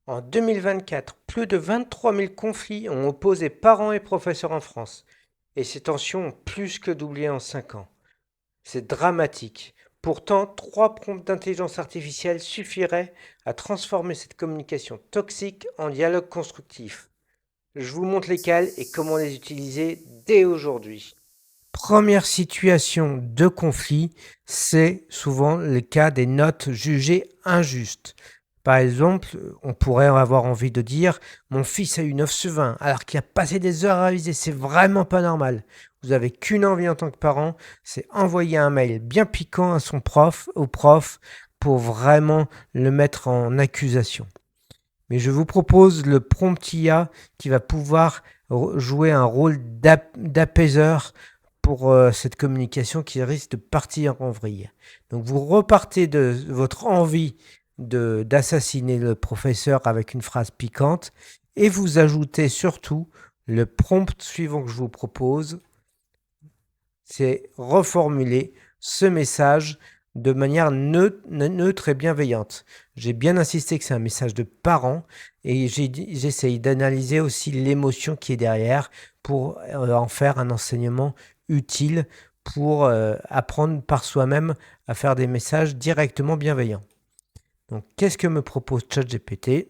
En 2024, plus de 23 000 conflits ont opposé parents et professeurs en France, et ces tensions ont plus que doublé en 5 ans. C'est dramatique. Pourtant, 3 prompts d'intelligence artificielle suffiraient à transformer cette communication toxique en dialogue constructif. Je vous montre lesquels et comment les utiliser dès aujourd'hui. Première situation de conflit, c'est souvent le cas des notes jugées injustes. Par exemple, on pourrait avoir envie de dire mon fils a eu 9 sur 20 alors qu'il a passé des heures à réviser, c'est vraiment pas normal. Vous avez qu'une envie en tant que parent, c'est envoyer un mail bien piquant à son prof, au prof, pour vraiment le mettre en accusation. Mais je vous propose le prompt IA qui va pouvoir jouer un rôle d'apaiseur pour cette communication qui risque de partir en vrille. Donc vous repartez de votre envie d'assassiner le professeur avec une phrase piquante et vous ajoutez surtout le prompt suivant que je vous propose, c'est reformuler ce message de manière neutre et bienveillante. J'ai bien insisté que c'est un message de parent et j'essaye d'analyser aussi l'émotion qui est derrière pour en faire un enseignement utile pour apprendre par soi-même à faire des messages directement bienveillants. Donc, qu'est-ce que me propose ChatGPT?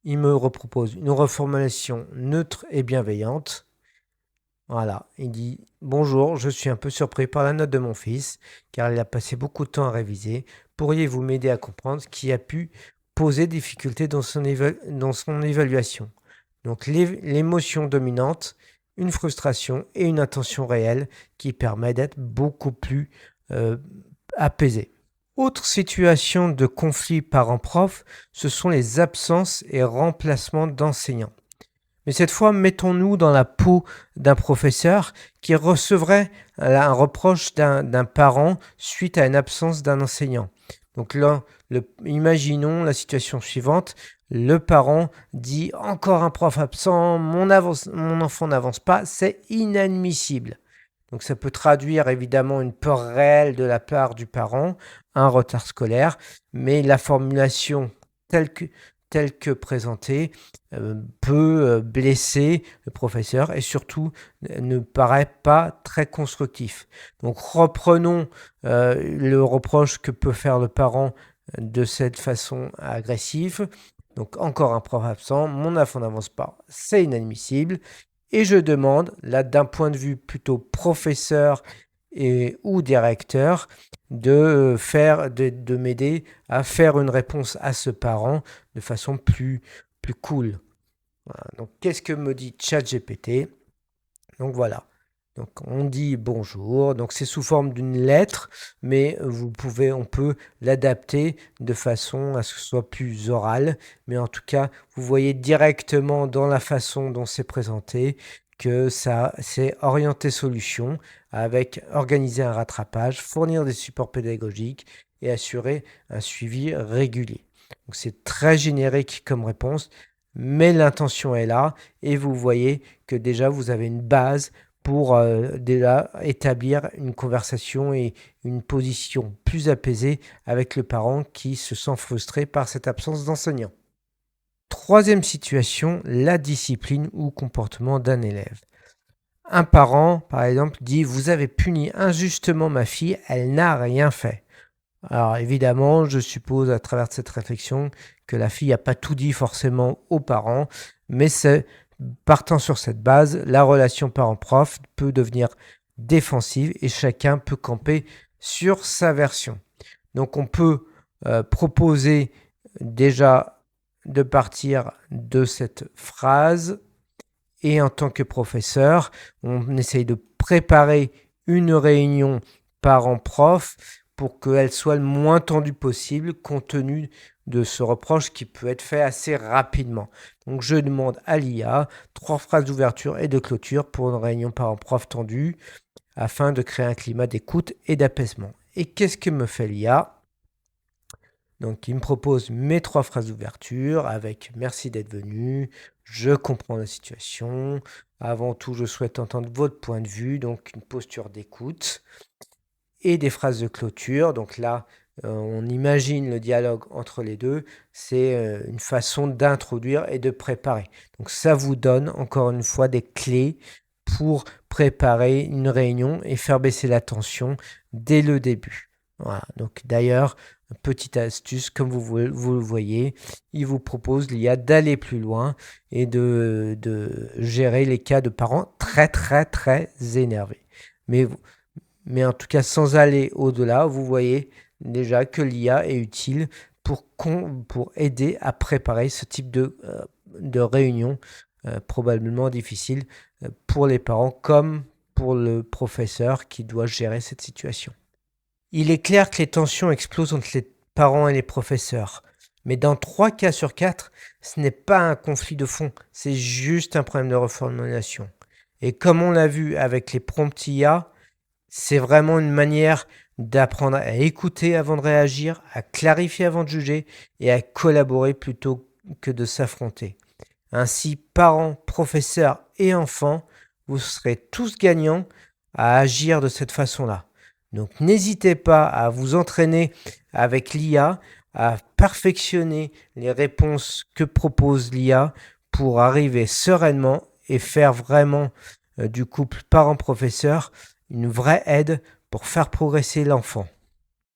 Il me repropose une reformulation neutre et bienveillante. Voilà, il dit « Bonjour, je suis un peu surpris par la note de mon fils, car il a passé beaucoup de temps à réviser. Pourriez-vous m'aider à comprendre ce qui a pu poser difficulté dans son évaluation ?» Donc l'émotion dominante, une frustration et une intention réelle qui permet d'être beaucoup plus apaisé. Autre situation de conflit parent-prof, ce sont les absences et remplacements d'enseignants. Mais cette fois, mettons-nous dans la peau d'un professeur qui recevrait un reproche d'un parent suite à une absence d'un enseignant. Donc là, imaginons la situation suivante. Le parent dit « Encore un prof absent, mon enfant n'avance pas, c'est inadmissible ». Donc ça peut traduire évidemment une peur réelle de la part du parent, un retard scolaire, mais la formulation telle que présentée peut blesser le professeur et surtout ne paraît pas très constructif. Donc reprenons le reproche que peut faire le parent de cette façon agressive. Donc encore un prof absent, mon enfant n'avance pas, c'est inadmissible. Et je demande, là d'un point de vue plutôt professeur ou directeur, de m'aider à faire une réponse à ce parent de façon plus cool. Voilà. Donc qu'est-ce que me dit ChatGPT? Donc voilà. Donc on dit bonjour, donc c'est sous forme d'une lettre, mais on peut l'adapter de façon à ce que ce soit plus oral. Mais en tout cas, vous voyez directement dans la façon dont c'est présenté que ça c'est orienté solution avec organiser un rattrapage, fournir des supports pédagogiques et assurer un suivi régulier. Donc c'est très générique comme réponse, mais l'intention est là et vous voyez que déjà vous avez une base pour déjà établir une conversation et une position plus apaisée avec le parent qui se sent frustré par cette absence d'enseignant. Troisième situation, la discipline ou comportement d'un élève. Un parent, par exemple, dit « Vous avez puni injustement ma fille, elle n'a rien fait ». Alors évidemment, je suppose à travers cette réflexion que la fille n'a pas tout dit forcément aux parents, mais partant sur cette base, la relation parent-prof peut devenir défensive et chacun peut camper sur sa version. Donc on peut proposer déjà de partir de cette phrase et en tant que professeur, on essaye de préparer une réunion parent-prof pour qu'elle soit le moins tendue possible compte tenu de ce reproche qui peut être fait assez rapidement. Donc je demande à l'IA 3 phrases d'ouverture et de clôture pour une réunion parent-prof tendue afin de créer un climat d'écoute et d'apaisement. Et qu'est-ce que me fait l'IA? Donc, il me propose mes 3 phrases d'ouverture avec « Merci d'être venu, je comprends la situation. Avant tout, je souhaite entendre votre point de vue. » Donc, une posture d'écoute. Et des phrases de clôture. Donc là, on imagine le dialogue entre les deux, c'est une façon d'introduire et de préparer. Donc ça vous donne encore une fois des clés pour préparer une réunion et faire baisser la tension dès le début. Voilà. Donc d'ailleurs, petite astuce, comme vous le voyez, il vous propose l'IA d'aller plus loin et de gérer les cas de parents très énervés. Mais en tout cas, sans aller au-delà, vous voyez déjà que l'IA est utile pour aider à préparer ce type de réunion probablement difficile pour les parents comme pour le professeur qui doit gérer cette situation. Il est clair que les tensions explosent entre les parents et les professeurs. Mais dans 3 cas sur 4, ce n'est pas un conflit de fond, c'est juste un problème de reformulation. Et comme on l'a vu avec les prompts IA, c'est vraiment une manière d'apprendre à écouter avant de réagir, à clarifier avant de juger et à collaborer plutôt que de s'affronter. Ainsi, parents, professeurs et enfants, vous serez tous gagnants à agir de cette façon-là. Donc n'hésitez pas à vous entraîner avec l'IA, à perfectionner les réponses que propose l'IA pour arriver sereinement et faire vraiment du couple parent-professeur une vraie aide pour faire progresser l'enfant.